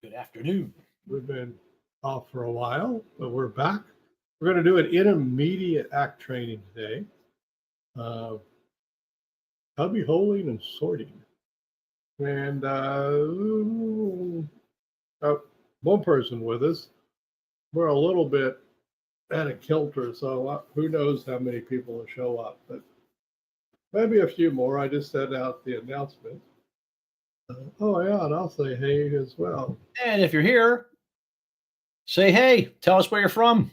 Good afternoon. We've been off for a while, but we're back. We're going to do an intermediate act training today. Cubby-holing and sorting. And one person with us. We're a little bit at a kilter, so who knows how many people will show up, but maybe a few more. I just sent out the announcement. Oh, yeah, and I'll say hey as well. And if you're here, say hey. Tell us where you're from.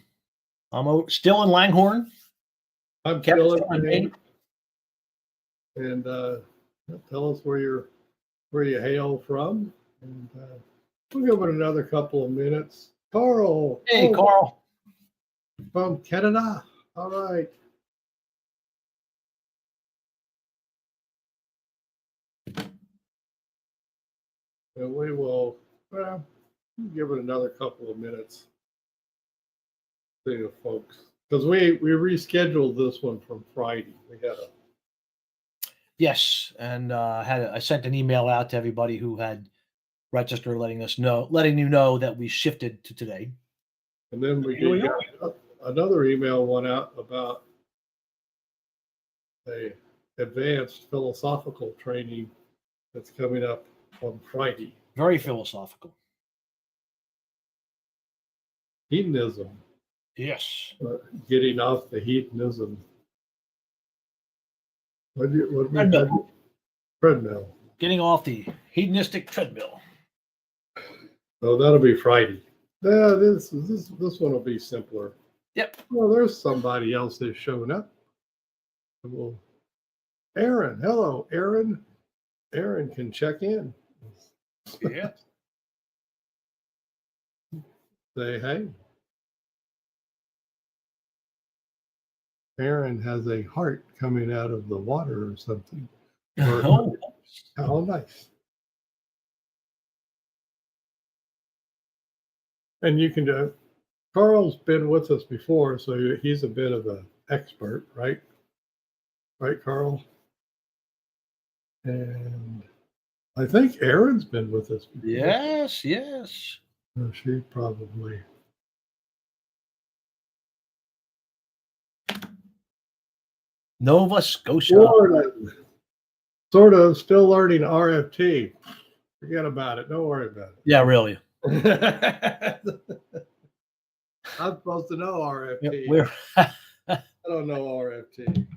I'm still in Langhorne. I'm still in Maine. And tell us where you hail from. And we'll give it another couple of minutes. Carl. Hey, Carl. From Canada. All right. And we will give it another couple of minutes. See you folks. Because we rescheduled this one from Friday. We had a Yes, and I sent an email out to everybody who had registered, letting you know that we shifted to today. And then we got another email went out about a advanced philosophical training that's coming up on Friday. Very philosophical. Hedonism. Yes. Getting off the hedonism. Treadmill. Getting off the hedonistic treadmill. So that'll be Friday. Yeah, this one will be simpler. Yep. Well, there's somebody else that's showing up. Well, Aaron, hello, Aaron. Aaron can check in. Yeah. Say hey. Aaron has a heart coming out of the water or something. Oh, how nice. And you can do. Carl's been with us before, so he's a bit of an expert, right? Right, Carl? And I think Aaron's been with us before. Yes. No, she probably. Nova Scotia. Sort of still learning RFT. Forget about it. Don't worry about it. Yeah, really. I'm supposed to know RFT. Yep, I don't know RFT.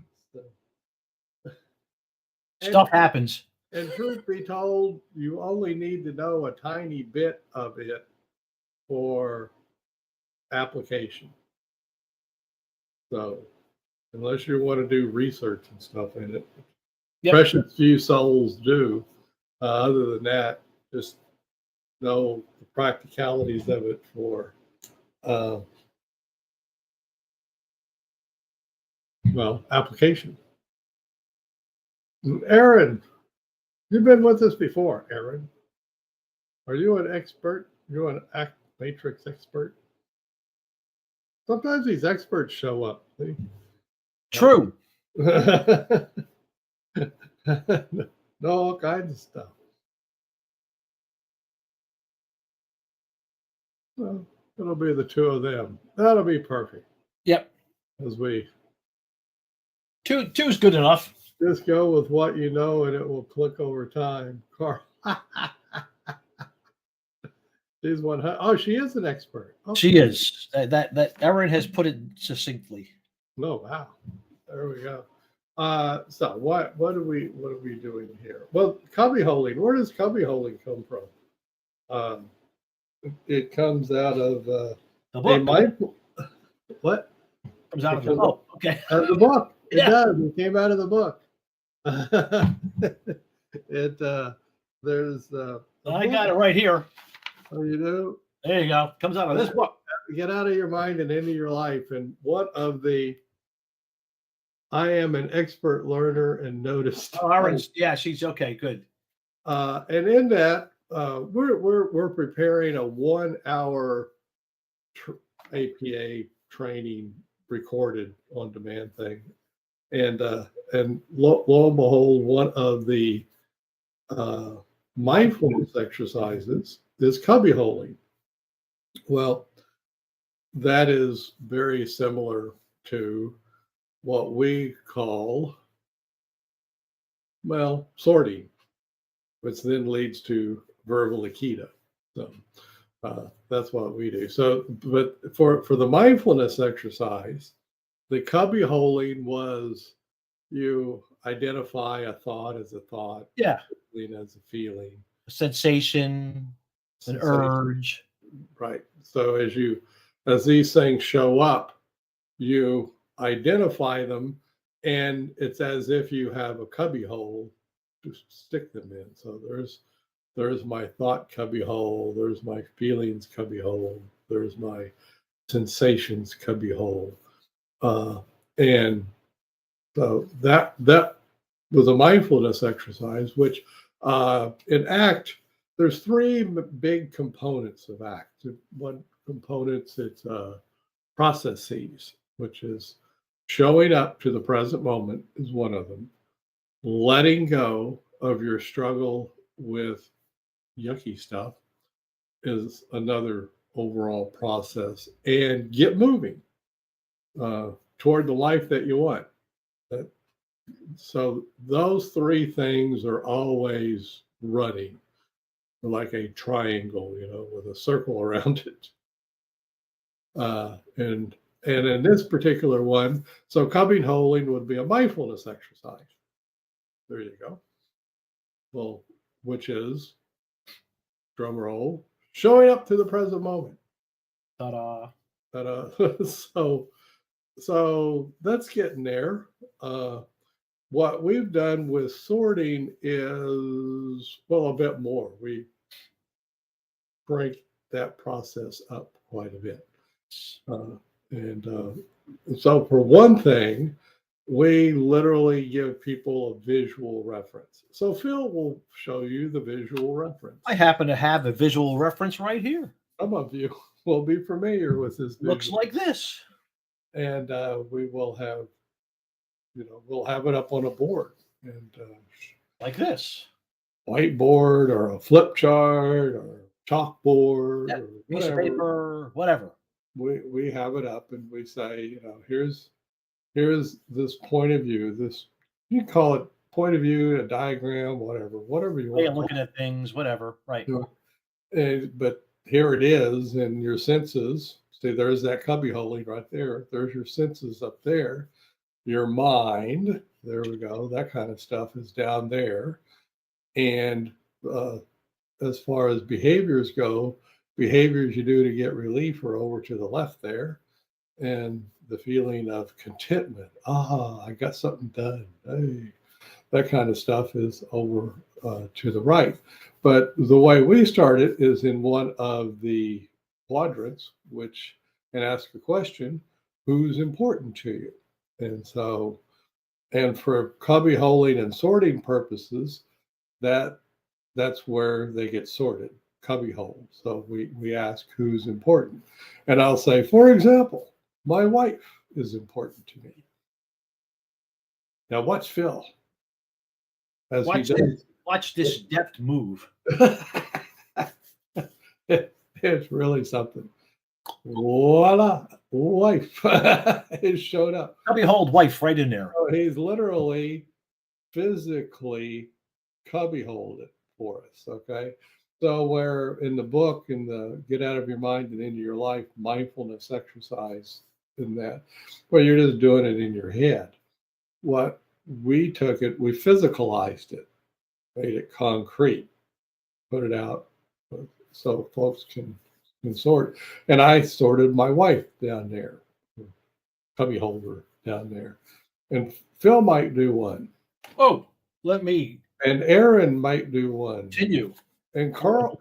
Stuff happens. And truth be told, you only need to know a tiny bit of it for application. So, unless you want to do research and stuff in it, precious few souls do. Other than that, just know the practicalities of it for, application. Aaron, you've been with us before, Aaron. Are you an expert? You're an act matrix expert? Sometimes these experts show up. See? True. No, all kinds of stuff. Well, it'll be the two of them. That'll be perfect. Yep. As we two's good enough. Just go with what you know, and it will click over time. Carl. She's one. Oh, she is an expert. Okay. She is. That Erin has put it succinctly. Oh wow, there we go. So what are we doing here? Well, cubby-holing. Where does cubby-holing come from? It comes out of the book. What? Comes out of the book. Okay. Out of the book. It does. It came out of the book. There's. I got it right here. Oh, you do? There you go. Comes out of this book. Get out of your mind and into your life. And one of the. I am an expert learner and noticed. Oh, Aaron's, yeah, she's okay. Good. And in that, we're preparing a 1 hour APA training recorded on demand thing. And lo and behold, one of the mindfulness exercises is cubby-holing. Well, that is very similar to what we call, well, sorting, which then leads to verbal aikido. So that's what we do. So, but for the mindfulness exercise, the cubby-holing was you identify a thought as a thought, Yeah. feeling as a feeling, A sensation, an sensation. urge. Right. So as these things show up, you identify them, and it's as if you have a cubby hole to stick them in. So there's my thought cubby hole, there's my feelings cubby hole, there's my sensations cubby hole. And so that was a mindfulness exercise, which in ACT, there's three big components of ACT. One component, it's processes, which is showing up to the present moment is one of them. Letting go of your struggle with yucky stuff is another overall process, and get moving toward the life that you want. So those three things are always running like a triangle, with a circle around it. And in this particular one, so cubby-holing would be a mindfulness exercise. There you go. Well, which is, drum roll, showing up to the present moment. Ta-da. So that's getting there. What we've done with sorting is, well, a bit more. We break that process up quite a bit. So for one thing, we literally give people a visual reference. So Phil will show you the visual reference. I happen to have a visual reference right here. Some of you will be familiar with this. Looks like this. And we will have, we'll have it up on a board, and like this. Whiteboard or a flip chart or chalkboard, Yep. or Piece of whatever. paper, whatever. We have it up, and we say, here's this point of view. This, you call it point of view, a diagram, whatever you want. Looking at things, whatever. Right. But here it is, and your senses. See, there's that cubby-holing right there. There's your senses up there. Your mind, there we go. That kind of stuff is down there. And as far as behaviors go, behaviors you do to get relief are over to the left there. And the feeling of contentment, I got something done. Hey, that kind of stuff is over to the right. But the way we start it is in one of the quadrants, and ask a question: who's important to you? And so, and for cubby-holing and sorting purposes, that's where they get sorted, cubby-hole. So we ask who's important. And I'll say, for example, my wife is important to me. Now watch Phil. Watch this deft move. It's really something. Voila, wife has showed up. Cubby-hold wife right in there. So he's literally physically cubby-holed it for us. Okay. So where in the book, in the Get Out of Your Mind and Into Your Life mindfulness exercise, in that, well, you're just doing it in your head. What we took it, we physicalized it, made it concrete, put it out so folks can sort. And I sorted my wife down there, cubby holder down there. And Phil might do one. Oh, let me. And Aaron might do one. Continue. And Carl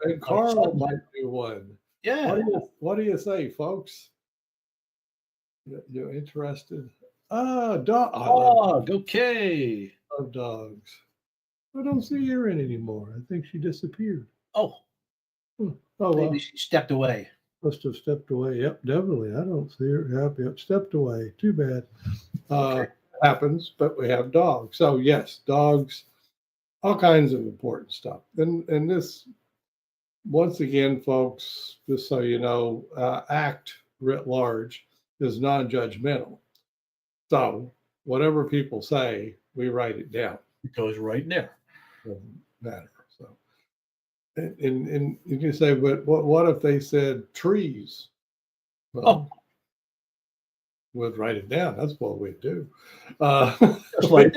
might do one. Yeah. What do you say, folks? You interested? Dog. Okay. I love dogs. I don't see Erin anymore. I think she disappeared. Oh. Maybe she stepped away. Must have stepped away. Yep, definitely. I don't see her. Yep, stepped away. Too bad. Okay. Happens, but we have dogs. So yes, dogs, all kinds of important stuff. And once again, folks, just so you know, ACT writ large is non-judgmental. So whatever people say, we write it down. It goes right in there. Doesn't matter. So, and you can say, but what if they said trees? Well, we'd write it down. That's what we do. Just like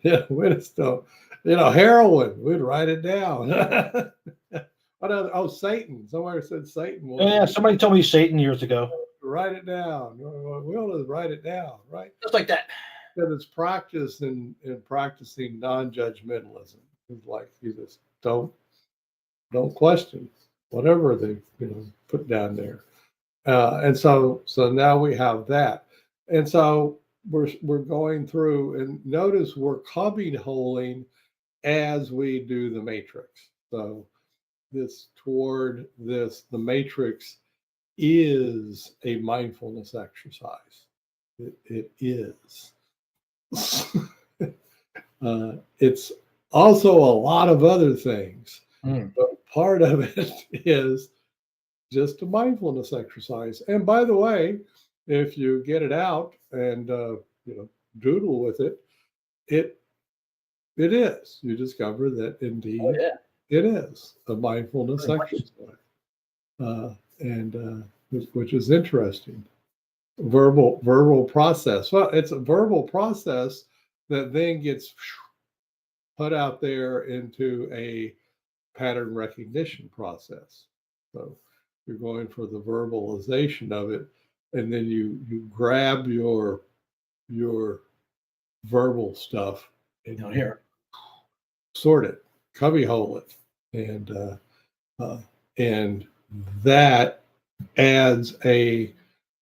Yeah, we just don't. Heroin. We'd write it down. What other? Oh, Satan. Somebody said Satan. yeah, somebody told me Satan years ago. Write it down. We'll just write it down, right? Just like that. But it's practice in practicing non-judgmentalism. It's like you just don't question whatever they put down there. And so now we have that. And so we're going through, and notice we're cubby-holing as we do the matrix. So the matrix is a mindfulness exercise. It is. It's also a lot of other things, but part of it is just a mindfulness exercise. And by the way, if you get it out and doodle with it, it is. You discover that indeed it is a mindfulness exercise, and which is interesting. Verbal process. Well, it's a verbal process that then gets put out there into a pattern recognition process. So you're going for the verbalization of it, and then you grab your verbal stuff and down here, sort it, cubbyhole it, and that adds a.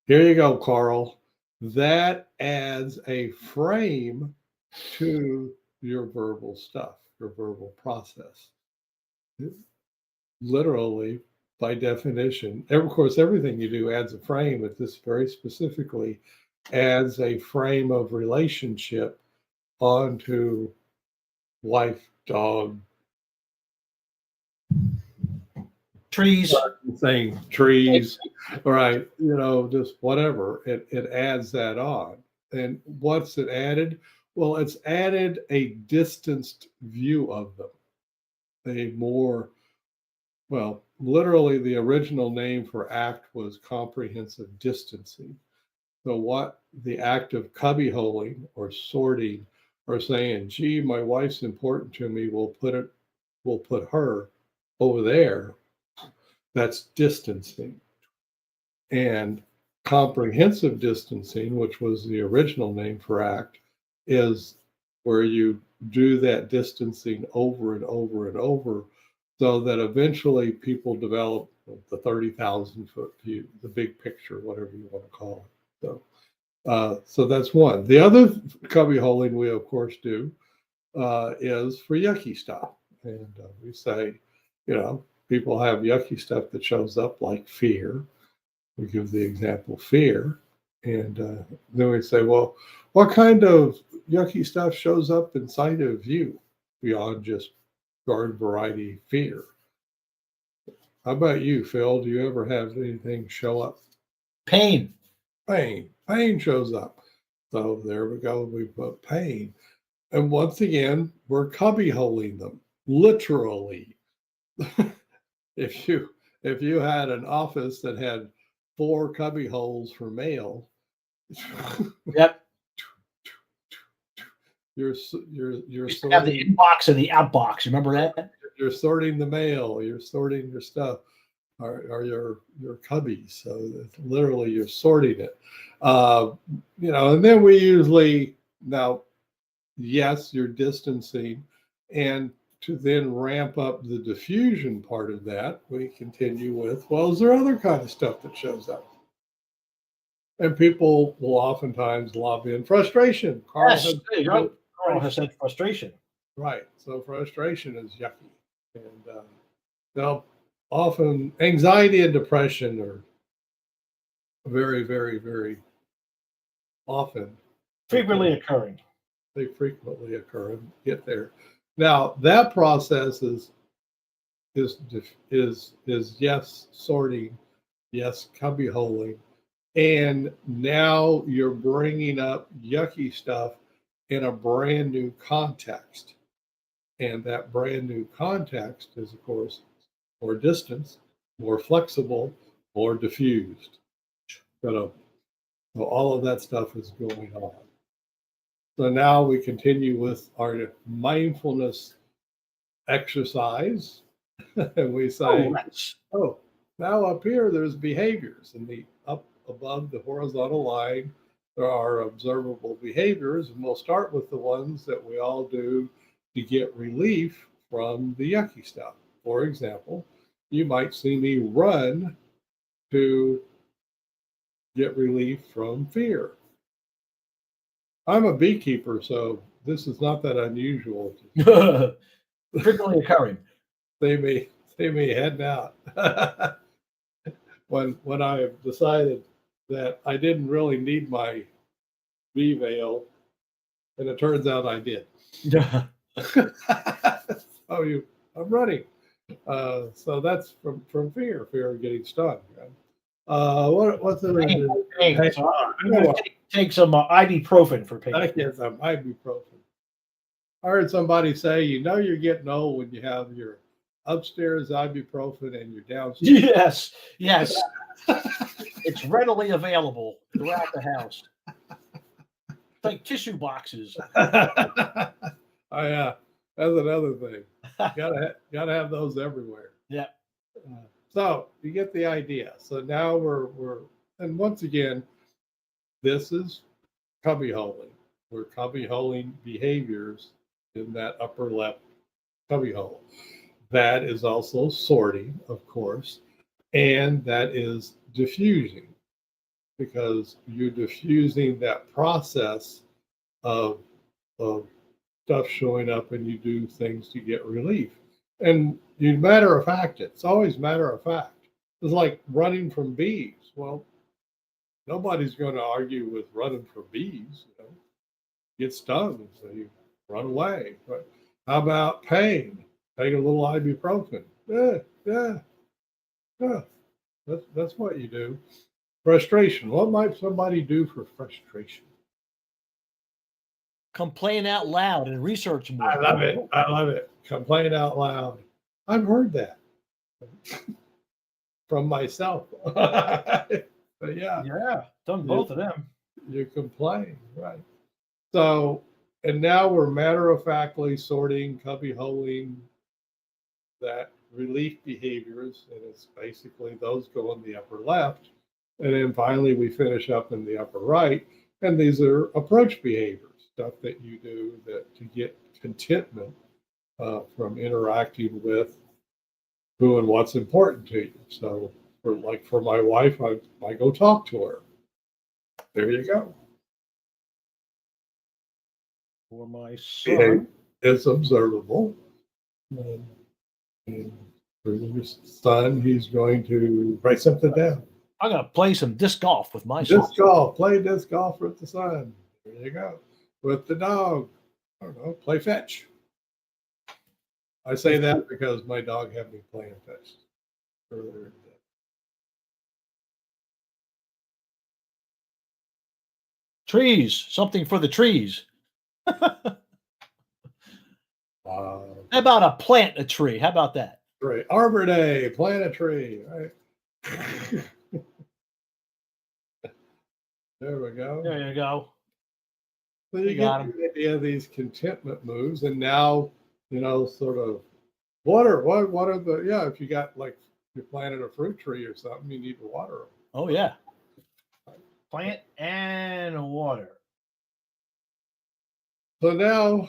Here you go, Carl. That adds a frame to your verbal stuff, your verbal process. Literally, by definition, of course, everything you do adds a frame, but this very specifically adds a frame of relationship onto wife, dog, trees, saying trees, right? Just whatever. It adds that on. And what's it added? Well, it's added a distanced view of them. Literally the original name for ACT was comprehensive distancing. So what the act of cubby-holing or sorting or saying, gee, my wife's important to me, we'll put her over there. That's distancing. And comprehensive distancing, which was the original name for ACT, is where you do that distancing over and over and over, so that eventually people develop the 30,000-foot view, the big picture, whatever you want to call it. So that's one. The other cubby-holing we, of course, do is for yucky stuff. And we say, people have yucky stuff that shows up like fear. We give the example fear. And then we say, well, what kind of yucky stuff shows up inside of you beyond just garden variety fear? How about you, Phil? Do you ever have anything show up? Pain. Pain shows up. So there we go. We put pain. And once again, we're cubby-holing them, literally. If you had an office that had 4 cubby holes for mail, yep, you're have the inbox and the outbox. Remember that? You're sorting the mail. You're sorting your stuff, or your cubbies. So literally, you're sorting it. And then we usually yes, you're distancing, and to then ramp up the diffusion part of that, we continue with, well, is there other kind of stuff that shows up? And people will oftentimes lob in frustration. Carl has said frustration. Right. So frustration is yucky. And now often anxiety and depression are very, very, very often frequently occurring. They frequently occur and get there. Now, that process is is yes, sorting, yes, cubby-holing, and now you're bringing up yucky stuff in a brand new context. And that brand new context is, of course, more distance, more flexible, more diffused. So all of that stuff is going on. So now we continue with our mindfulness exercise. And we say, oh, now up here there's behaviors. And the up above the horizontal line, there are observable behaviors. And we'll start with the ones that we all do to get relief from the yucky stuff. For example, you might see me run to get relief from fear. I'm a beekeeper, so this is not that unusual. Frequently occurring. They may head out. when I decided that I didn't really need my bee veil, and it turns out I did. I'm running. So that's from fear of getting stung. What's the pain? So I'm going to take some ibuprofen for pain. I get some ibuprofen. I heard somebody say, you're getting old when you have your upstairs ibuprofen and your downstairs. Yes. It's readily available throughout the house. It's like tissue boxes. Oh yeah, that's another thing. Gotta have those everywhere. Yeah. So you get the idea. So now we're and once again, this is cubby-holing. We're cubby-holing behaviors in that upper left cubby-hole. That is also sorting, of course, and that is diffusing, because you're diffusing that process of stuff showing up, and you do things to get relief. And matter of fact, it's always matter of fact. It's like running from bees. Well, nobody's going to argue with running from bees. Get stung, so you run away. But how about pain? Take a little ibuprofen. Yeah. That's what you do. Frustration. What might somebody do for frustration? Complain out loud and research more. I love it. Complain out loud. I've heard that from myself. But yeah, done both of them. You complain, right? So, and now we're matter-of-factly sorting, cubby-holing that relief behaviors, and it's basically those go in the upper left, and then finally we finish up in the upper right, and these are approach behaviors, stuff that you do to get contentment from interacting with who and what's important to you. So, for my wife, I go talk to her. There you go. For my son, it's observable. And for your son, he's going to write something down. I'm going to play some disc golf with my son. Play disc golf with the son. There you go. With the dog, I don't know, play fetch. I say that because my dog had me playing fetch earlier today. Trees, something for the trees. How about a plant a tree? How about that? Right. Arbor Day, plant a tree. Right. There we go. There you go. So you get the idea of these contentment moves, and now sort of what are the if you got like you planted a fruit tree or something, you need to water them. Oh yeah. Plant and water. So now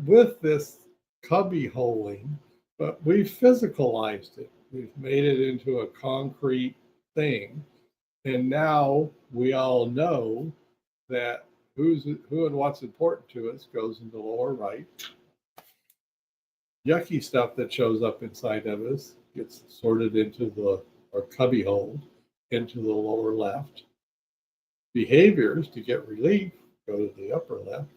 with this cubby-holing, but we've physicalized it. We've made it into a concrete thing. And now we all know that who and what's important to us goes in the lower right. Yucky stuff that shows up inside of us gets sorted into our cubby-hole into the lower left. Behaviors to get relief go to the upper left,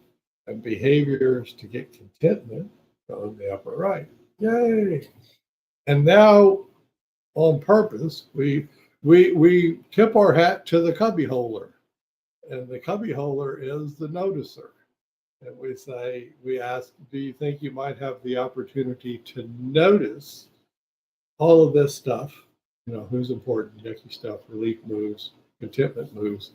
and behaviors to get contentment go in the upper right. Yay! And now, on purpose, we tip our hat to the cubby holer, and the cubby holer is the noticer. And we ask, do you think you might have the opportunity to notice all of this stuff? You know, who's important, yucky stuff, relief moves, contentment moves.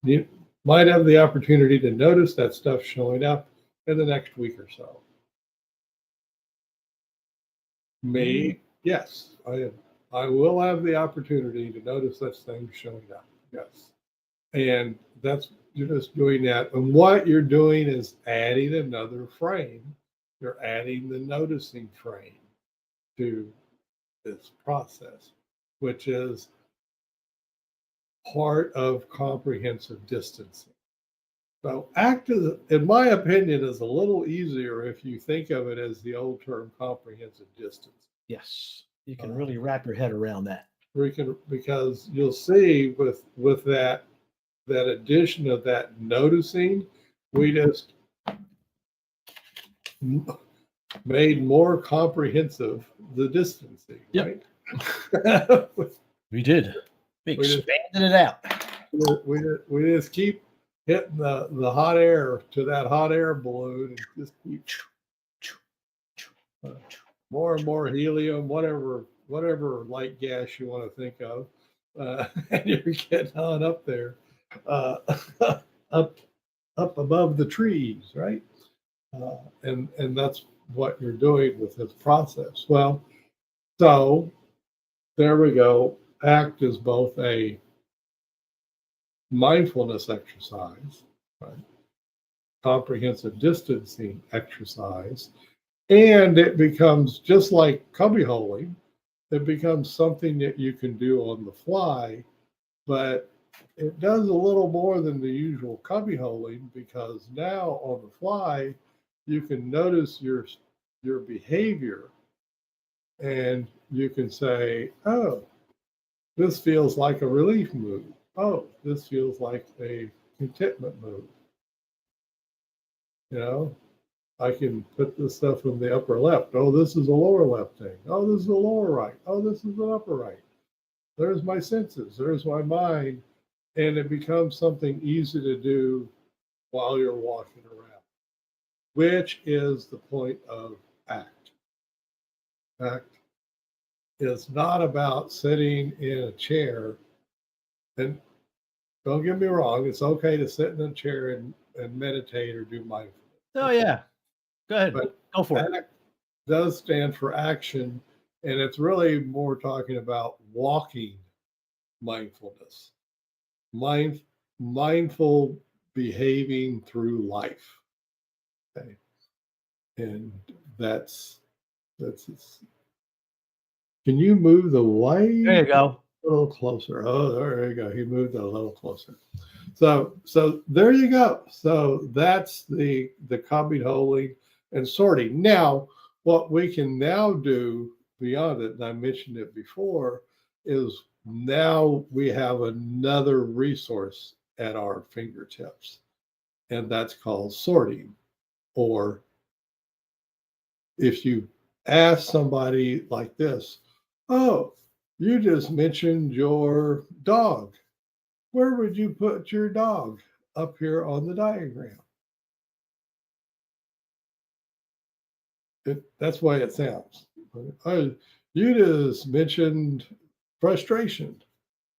You might have the opportunity to notice that stuff showing up in the next week or so. Me, yes, I will have the opportunity to notice such things showing up. Yes. And that's, you're just doing that. And what you're doing is adding another frame. You're adding the noticing frame to this process, which is part of comprehensive distancing. So ACT, in my opinion, is a little easier if you think of it as the old term comprehensive distance. Yes, you can really wrap your head around that. Because you'll see with that addition of that noticing, we just made more comprehensive the distancing. Yep. Right? We did. We expanded it out. We just keep hitting the hot air to that hot air balloon and just keep more and more helium, whatever light gas you want to think of, and you're getting on up there, up above the trees, right? And that's what you're doing with this process. Well, so there we go. ACT is both a mindfulness exercise, right? Comprehensive distancing exercise, and it becomes just like cubby-holing. It becomes something that you can do on the fly, but it does a little more than the usual cubby-holing, because now on the fly you can notice your behavior, and you can say, oh, this feels like a relief move. Oh, this feels like a contentment move. You know, I can put this stuff in the upper left. Oh, this is a lower left thing. Oh, this is a lower right. Oh, this is an upper right. There's my senses. There's my mind. And it becomes something easy to do while you're walking around, which is the point of ACT. ACT is not about sitting in a chair. And don't get me wrong, it's okay to sit in a chair and meditate or do mindfulness. Oh, yeah. Go ahead. But go for it. ACT does stand for action, and it's really more talking about walking mindfulness, mindful behaving through life. Okay, and that's. Can you move the light? There you go. A little closer. Oh, there you go. He moved it a little closer. So there you go. So that's the cubby-holing and sorting. Now, what we can now do beyond it, and I mentioned it before, is now we have another resource at our fingertips, and that's called sorting. Or if you ask somebody like this, oh, you just mentioned your dog. Where would you put your dog up here on the diagram? That's the way it sounds. You just mentioned frustration.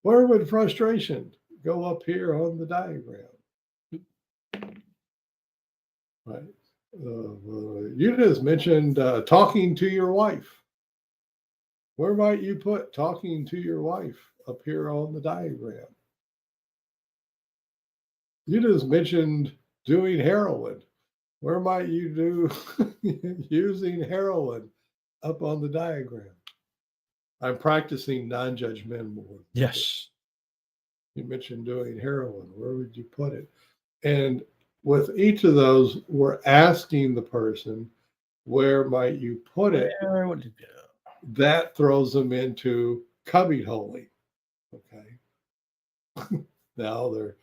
Where would frustration go up here on the diagram? Right. You just mentioned talking to your wife. Where might you put talking to your wife up here on the diagram? You just mentioned doing heroin. Where might you do using heroin up on the diagram? I'm practicing non-judgmental. Yes. You mentioned doing heroin. Where would you put it? And with each of those, we're asking the person, where might you put it? Where would it go? That throws them into cubby-holing. Okay. Now they're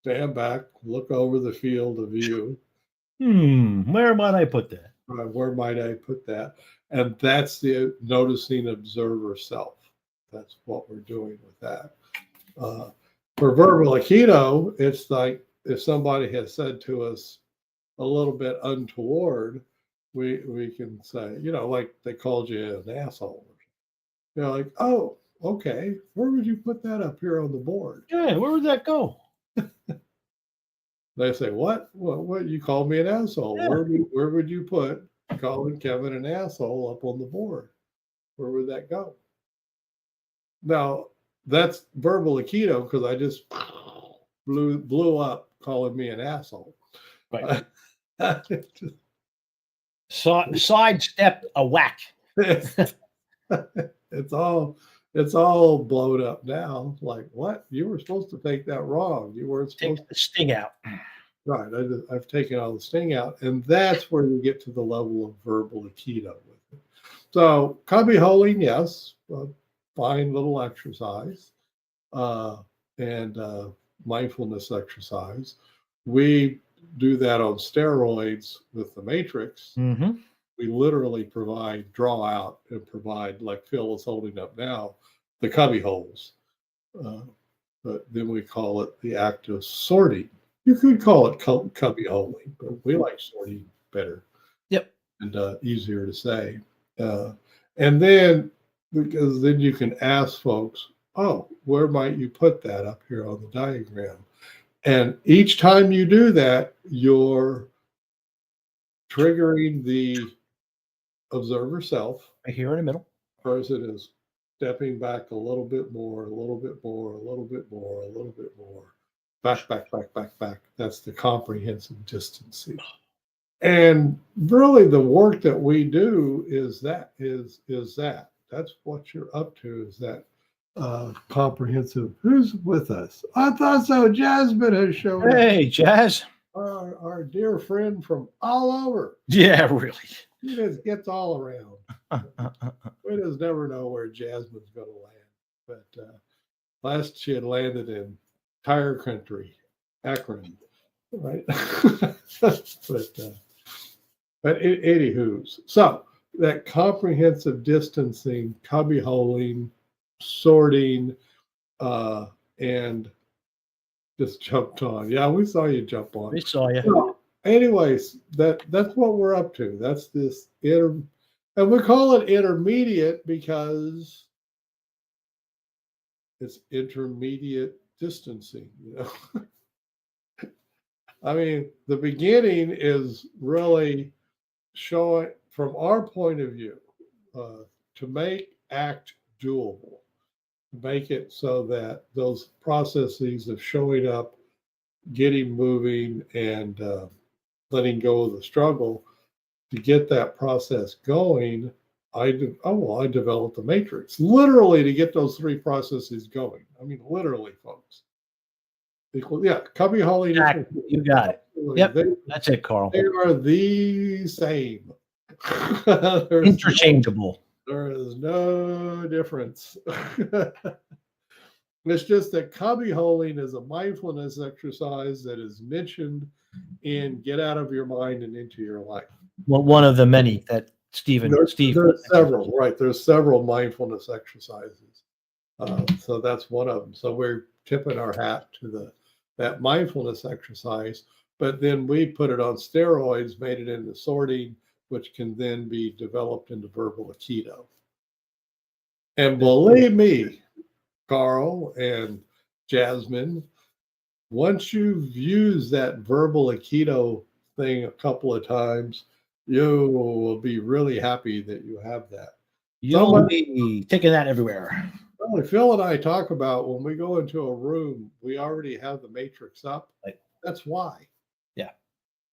stand back, look over the field of view. Where might I put that? Where might I put that? And that's the noticing observer self. That's what we're doing with that. For verbal aikido, it's like if somebody has said to us a little bit untoward, we can say, like they called you an asshole. Like, oh, okay, where would you put that up here on the board? Yeah, where would that go? They say, what? What? You called me an asshole. Yeah. Where would you put calling Kevin an asshole up on the board? Where would that go? Now, that's verbal aikido because I just blew up calling me an asshole. Right. Sidestep a whack. It's all blown up now. Like, what? You were supposed to take that wrong. You weren't supposed Take the sting out. Right. I've taken all the sting out. And that's where you get to the level of verbal aikido with it. So cubby-holing, yes, a fine little exercise and mindfulness exercise. We do that on steroids with the matrix. Mm-hmm. We literally draw out and provide, like Phil is holding up now, the cubby holes. But then we call it the act of sorting. You could call it cubby-holing, but we like sorting better. Yep. And easier to say. And then, because then you can ask folks, oh, where might you put that up here on the diagram? And each time you do that, you're triggering the observer self. Right here in the middle. Person is stepping back a little bit more, a little bit more, a little bit more, a little bit more. Back. That's the comprehensive distancing. And really the work that we do is that. That's what you're up to, is that comprehensive. Who's with us? I thought so. Jasmine has shown up. Hey, Jazz. Our dear friend from all over. Yeah, really. He just gets all around. We just never know where Jasmine's going to land. But last she had landed in Tire Country, Akron, right? But anywho's. So that comprehensive distancing, cubby-holing, sorting, and just jumped on. Yeah, we saw you jump on. We saw you. So, anyways, that's what we're up to. That's this and we call it intermediate because it's intermediate distancing. I mean, the beginning is really showing, from our point of view, to make ACT doable, to make it so that those processes of showing up, getting moving, and letting go of the struggle, to get that process going, I developed the matrix, literally, to get those three processes going. I mean, literally, folks. Cubby-holing. Exactly. You got it. Yep, that's it, Carl. They are the same. Interchangeable. There is no difference. It's just that cubby-holing is a mindfulness exercise that is mentioned in Get Out of Your Mind and Into Your Life. Well, one of the many that Steve. There's several, right? There's several mindfulness exercises. So that's one of them. So we're tipping our hat to that mindfulness exercise, but then we put it on steroids, made it into sorting, which can then be developed into verbal aikido. And believe me, Carl and Jasmine, once you've used that verbal aikido thing a couple of times, you will be really happy that you have that. You'll be taking that everywhere. Well, Phil and I talk about when we go into a room, we already have the matrix up. Right. That's why. Yeah.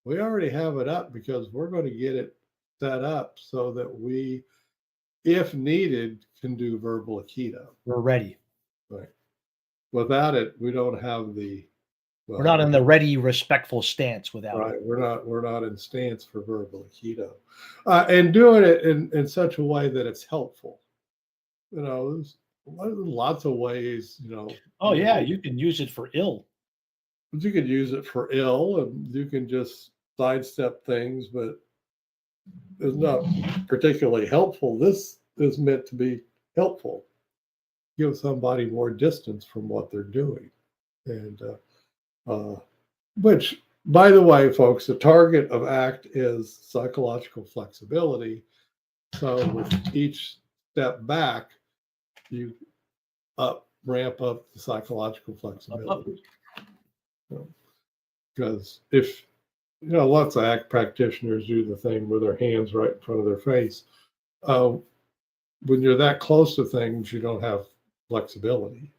We already have it up because we're going to get it set up so that we, if needed, can do verbal aikido. We're ready. Right. Without it, we don't have the. Well, we're not in the ready, respectful stance without right. it. We're not in stance for verbal aikido, and doing it in such a way that it's helpful. There's lots of ways. Oh yeah, you can use it for ill. You could use it for ill, and you can just sidestep things, but is not particularly helpful. This is meant to be helpful, give somebody more distance from what they're doing. And which, by the way, folks, the target of ACT is psychological flexibility. So with each step back, you ramp up the psychological flexibility. Because if, lots of ACT practitioners do the thing with their hands right in front of their face. When you're that close to things, you don't have flexibility.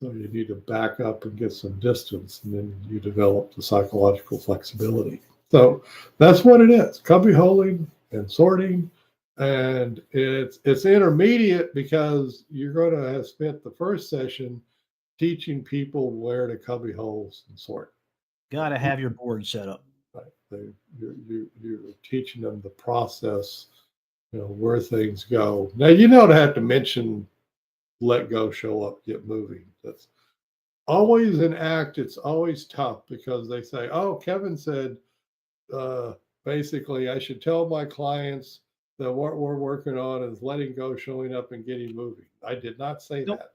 So you need to back up and get some distance, and then you develop the psychological flexibility. So that's what it is: cubby-holing and sorting. And it's intermediate because you're going to have spent the first session teaching people where to cubby holes and sort. Got to have your board set up. Right. You're teaching them the process, where things go. Now, you don't have to mention let go, show up, get moving. That's always an ACT. It's always tough because they say, oh, Kevin said, basically, I should tell my clients that what we're working on is letting go, showing up, and getting moving. I did not say that.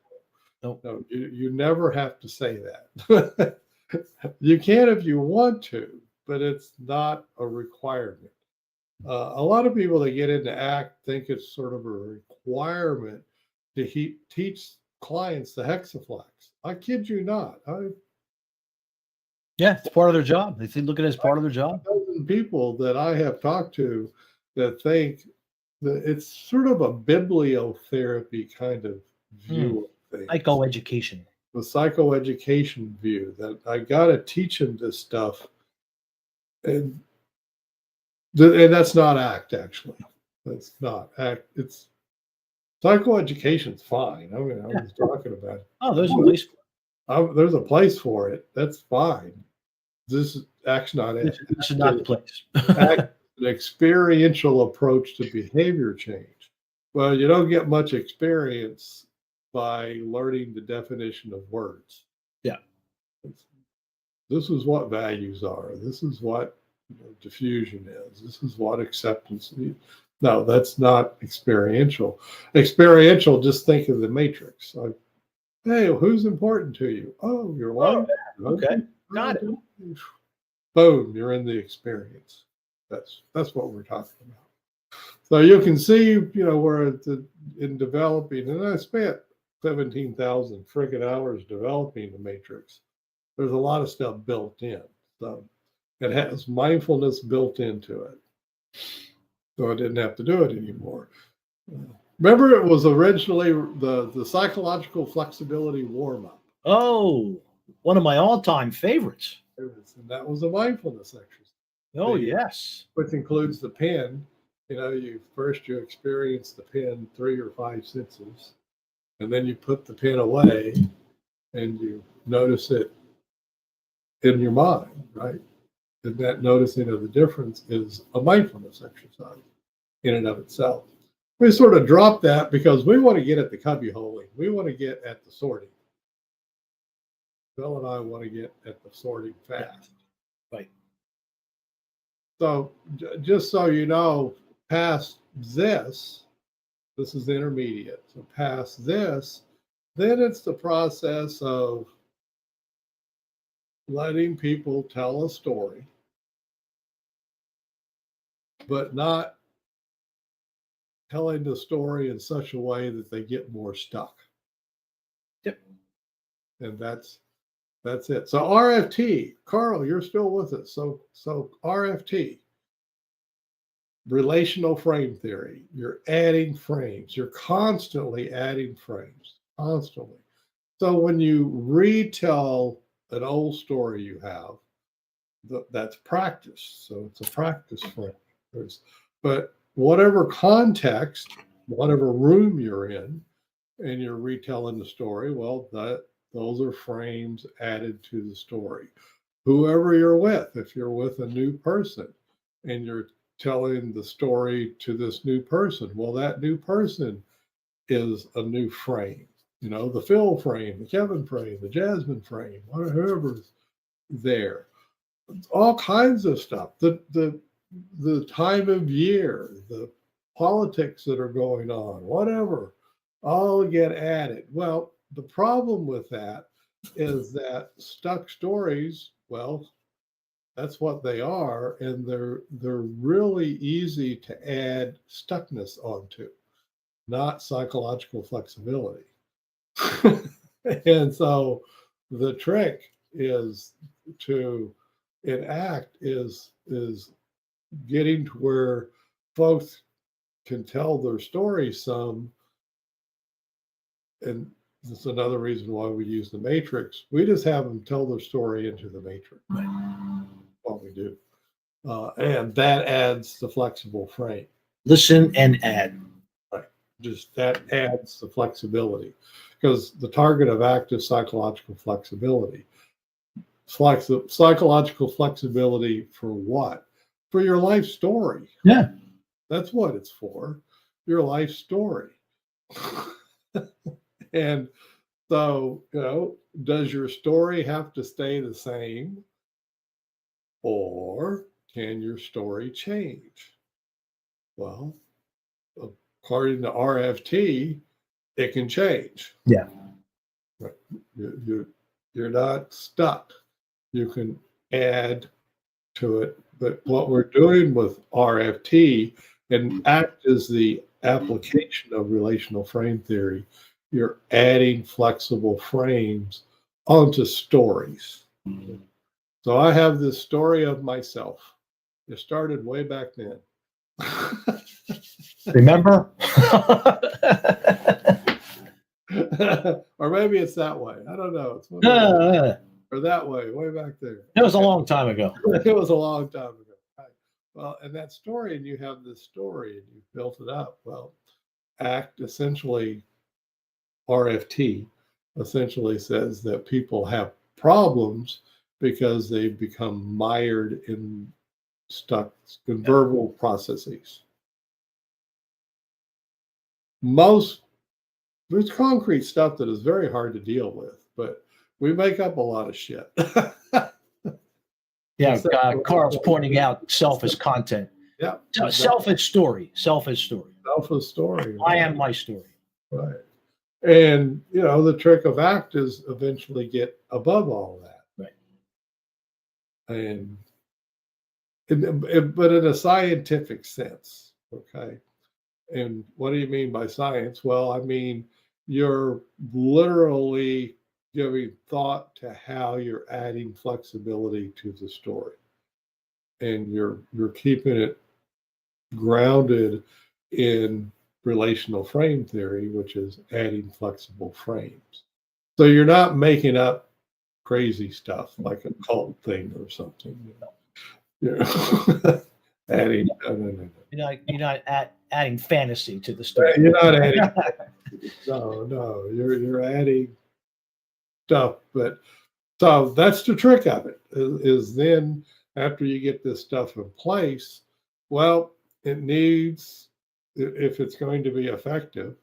Nope. No, you never have to say that. You can if you want to, but it's not a requirement. A lot of people that get into ACT think it's sort of a requirement to teach clients the hexaflex. I kid you not. Yeah, it's part of their job. They look at it as part of their job. People that I have talked to that think that it's sort of a bibliotherapy kind of view of things. Psychoeducation. The psychoeducation view that I got to teach them this stuff. And that's not ACT, actually. That's not ACT. It's psychoeducation's fine. I mean, I was talking about it. Oh, there's a place for it. There's a place for it. That's fine. This is ACT's not it. This is not the place. ACT is an experiential approach to behavior change. Well, you don't get much experience by learning the definition of words. Yeah. This is what values are. This is what diffusion is. This is what acceptance is. No, that's not experiential. Experiential, just think of the matrix. Like, hey, who's important to you? Oh, your wife. Okay. Got it. Boom, you're in the experience. That's what we're talking about. So you can see, we're in developing, and I spent 17,000 friggin' hours developing the matrix. There's a lot of stuff built in. So it has mindfulness built into it. So I didn't have to do it anymore. Remember, it was originally the psychological flexibility warm-up. Oh, one of my all-time favorites. And that was a mindfulness exercise. Oh, yes. Which includes the pen. You experience the pen 3 or 5 senses, and then you put the pen away and you notice it in your mind, right? And that noticing of the difference is a mindfulness exercise in and of itself. We sort of drop that because we want to get at the cubby-holing. We want to get at the sorting. Bill and I want to get at the sorting fast. Right. So just so you know, past this is intermediate. So past this, then it's the process of letting people tell a story, but not telling the story in such a way that they get more stuck. Yep. And that's it. So RFT, Carl, you're still with us. So RFT, relational frame theory. You're adding frames. You're constantly adding frames, constantly. So when you retell an old story you have, that's practice. So it's a practice frame. But whatever context, whatever room you're in, and you're retelling the story, well, those are frames added to the story. Whoever you're with, if you're with a new person and you're telling the story to this new person, well, that new person is a new frame. The Phil frame, the Kevin frame, the Jasmine frame, whoever's there. All kinds of stuff. The the time of year, the politics that are going on, whatever, all get added. Well, the problem with that is that stuck stories, well, that's what they are, and they're really easy to add stuckness onto, not psychological flexibility. And so the trick is to enact is getting to where folks can tell their story some, and this is another reason why we use the matrix. We just have them tell their story into the matrix. What we do, and that adds the flexible frame. Listen and add. Right, just that adds the flexibility, because the target of ACT is psychological flexibility. Psychological flexibility for what? For your life story. Yeah. That's what it's for, your life story. And so, does your story have to stay the same? Or can your story change? Well, according to RFT, it can change. Yeah. Right. You're not stuck. You can add to it. But what we're doing with RFT, and ACT is the application of relational frame theory, you're adding flexible frames onto stories. So I have this story of myself. It started way back then. Remember? Or maybe it's that way. I don't know. It's or that way back there. It was a long time ago. It was a long time ago. Right. Well, and that story, and you have this story, and you built it up. Well, ACT essentially, RFT essentially says that people have problems because they've become mired in stuck in verbal processes. There's concrete stuff that is very hard to deal with, but we make up a lot of shit. Yeah, Carl's pointing out self as content. Yeah. Self as story. Self as story. Self as story. I am my story. Right. And, the trick of ACT is eventually get above all that. Right. But in a scientific sense, okay? And what do you mean by science? Well, I mean, you're literally giving thought to how you're adding flexibility to the story. And you're keeping it grounded in relational frame theory, which is adding flexible frames. So you're not making up crazy stuff like a cult thing or something. Adding, no. You're not adding fantasy to the story. You're not adding. No. You're adding stuff. But so that's the trick of it. Is then after you get this stuff in place, well, it needs, if it's going to be effective,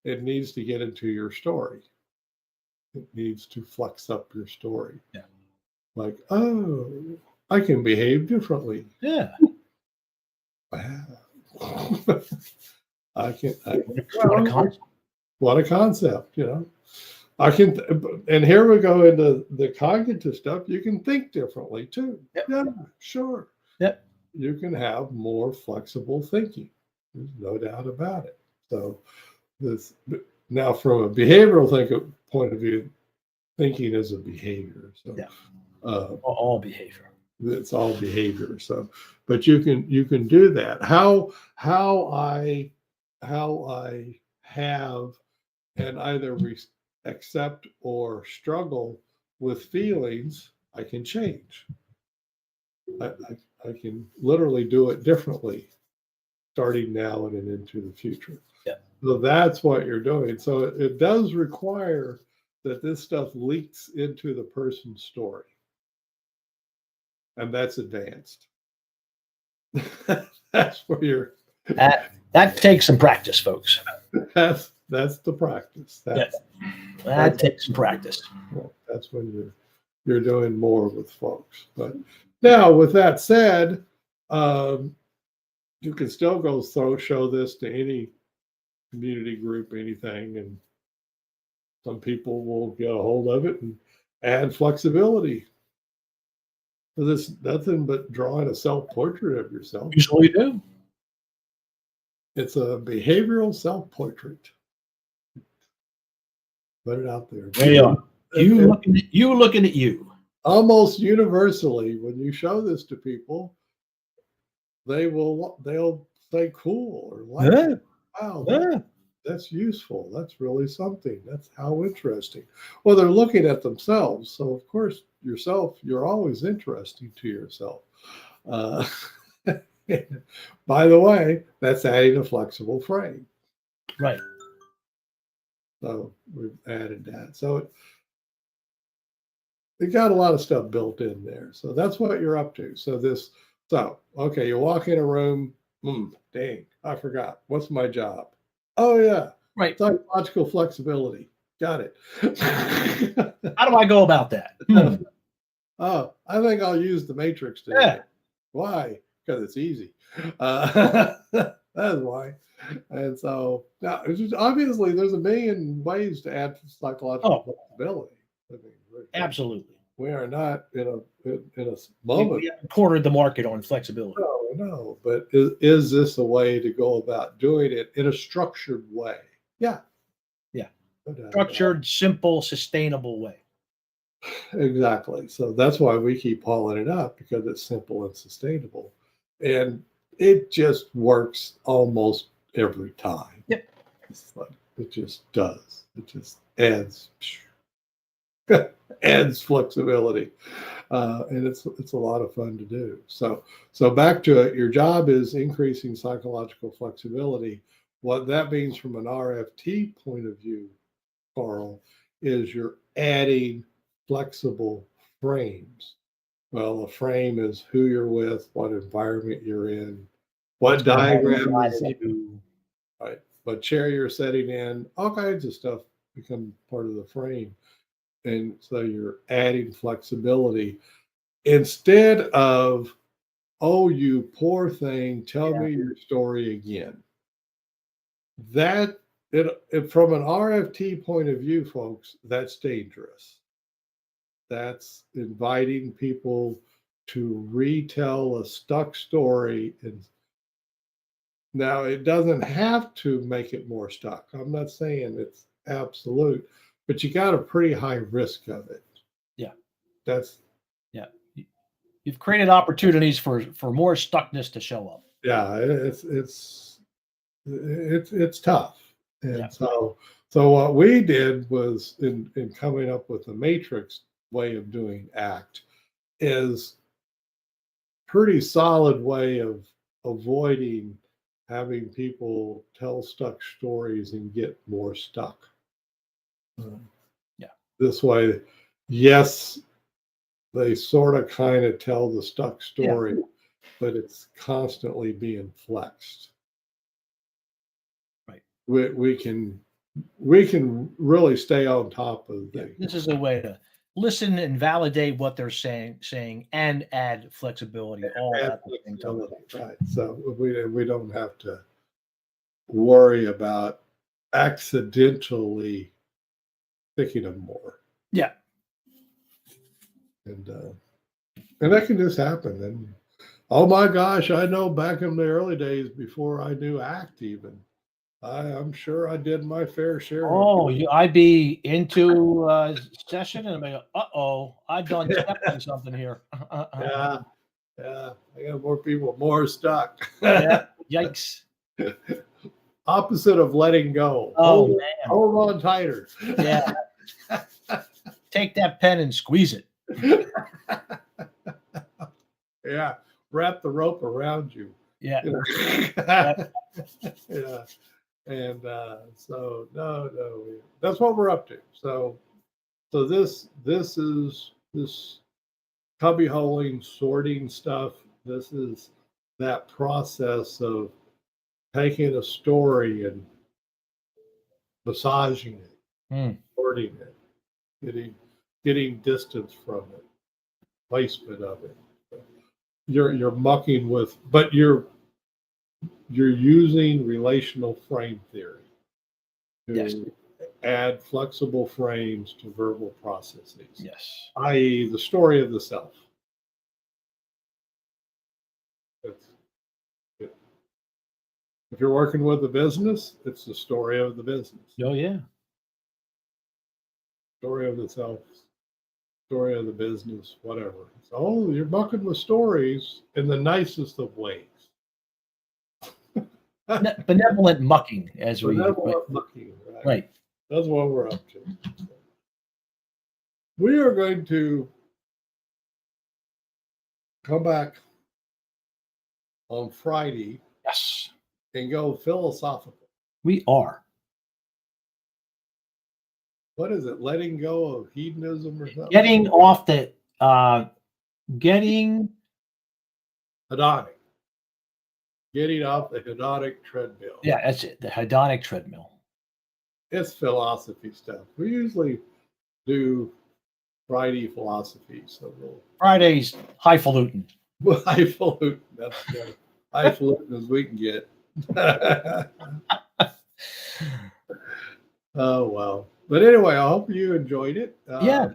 it needs to get into your story. It needs to flex up your story. Yeah. Like, oh, I can behave differently. Yeah. Wow. What a concept, I can, and here we go into the cognitive stuff. You can think differently too. Yep. Yeah, sure. Yep. You can have more flexible thinking. There's no doubt about it. So now from a behavioral point of view, thinking is a behavior. So yeah. All behavior. It's all behavior. So, but you can do that. How I have and either accept or struggle with feelings, I can change. I can literally do it differently, starting now and into the future. Yeah. So that's what you're doing. So it does require that this stuff leaks into the person's story. And that's advanced. That's where you're. That takes some practice, folks. That's the practice. That takes some practice. That's when you're doing more with folks. But now, with that said, you can still go show this to any community group, anything, and some people will get a hold of it and add flexibility. So this nothing but drawing a self-portrait of yourself. Usually do. It's a behavioral self-portrait. Put it out there. There you are. You And looking at you. almost universally, when you show this to people, they'll say cool or like Yeah. it. Wow, Yeah. that's useful. That's really something. That's how interesting. Well, they're looking at themselves. So, of course, you're always interesting to yourself. Uh, by the way, that's adding a flexible frame. Right. So we've added that. So it got a lot of stuff built in there. So that's what you're up to. Okay, you walk in a room. Dang, I forgot. What's my job? Oh, yeah. Right. Psychological flexibility. Got it. How do I go about that? Oh, I think I'll use the matrix today. Yeah. Why? Because it's easy. That's why. And so now, obviously, there's a million ways to add psychological flexibility. I mean, Absolutely. we are not in a moment. We haven't cornered the market on flexibility. No. But is this a way to go about doing it in a structured way? Yeah. Structured, simple, sustainable way. Exactly. So that's why we keep hauling it up, because it's simple and sustainable. And it just works almost every time. Yep. It's like, it just does. It just adds flexibility. And it's a lot of fun to do. So back to it, your job is increasing psychological flexibility. What that means from an RFT point of view, Carl, is you're adding flexible frames. Well, a frame is who you're with, what environment you're in, what diagram is in, right? What chair you're sitting in, all kinds of stuff become part of the frame. And so you're adding flexibility instead of, oh, you poor thing, tell me your story again. That from an RFT point of view, folks, that's dangerous. That's inviting people to retell a stuck story. And now it doesn't have to make it more stuck. I'm not saying it's absolute, but you got a pretty high risk of it. Yeah. Yeah. You've created opportunities for more stuckness to show up. Yeah, it's tough. And so what we did was in coming up with the matrix way of doing ACT is pretty solid way of avoiding having people tell stuck stories and get more stuck. This way, yes, they sort of kind of tell the stuck story, but it's constantly being flexed. Right. We can really stay on top of things. This is a way to listen and validate what they're saying and add flexibility all at the same time. Right. So we don't have to worry about accidentally picking them more. Yeah. And that can just happen. And oh my gosh, I know back in the early days before I knew ACT even, I'm sure I did my fair share. Oh, I'd be into session and I'd be, I done something here. Yeah. I got more people more stuck. Yeah. Yikes. Opposite of letting go. Oh, man. Hold on tighter. Yeah. Take that pen and squeeze it. Yeah. Wrap the rope around you. Yeah. Yeah. And so no, that's what we're up to. So this is this cubby-holing sorting stuff. This is that process of taking a story and massaging it, sorting it, getting distance from it, placement of it. You're mucking with, but you're you're using relational frame theory to Yes. add flexible frames to verbal processes, Yes. i.e., the story of the self. It's, it, if you're working with a business, it's the story of the business, Oh yeah. story of the self, story of the business, whatever. So you're bucking with stories in the nicest of ways. Benevolent mucking, as we Benevolent looking, right? right. That's what we're up to. We are going to come back on Friday Yes, and go philosophical. we are What is it? Letting go of hedonism or something? getting off the getting Hedonic. Getting off the hedonic treadmill. yeah, that's it. The hedonic treadmill. It's philosophy stuff. We usually do Friday philosophy, so Friday's highfalutin. we'll highfalutin. That's good. Highfalutin as we can get. Oh well. But anyway, I hope you enjoyed it. Yeah,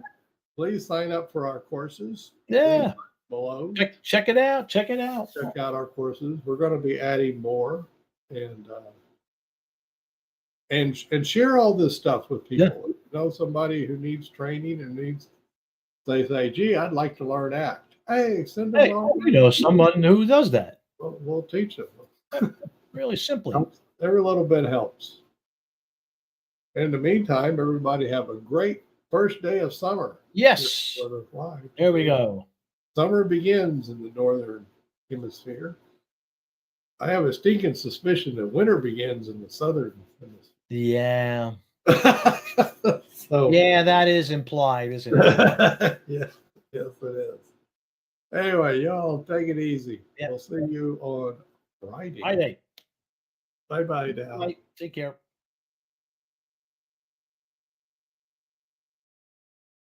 Please sign up for our courses. yeah. Below. Check it out. Check it out. Check out our courses. We're going to be adding more, and share all this stuff with people. Yeah. If you know somebody who needs training and needs, they say, "Gee, I'd like to learn ACT." Hey, send them Hey, on. you know someone who does that. We'll teach them. Really simply. Every little bit helps. In the meantime, everybody have a great first day of summer. Yes. There we go. Summer begins in the northern hemisphere. I have a stinking suspicion that winter begins in the southern hemisphere. Yeah. So Yeah, that is implied, isn't it? yes, yes, it is. Anyway, y'all take it easy. Yeah. We'll see you on Friday. Friday. Bye bye now. Bye. Take care.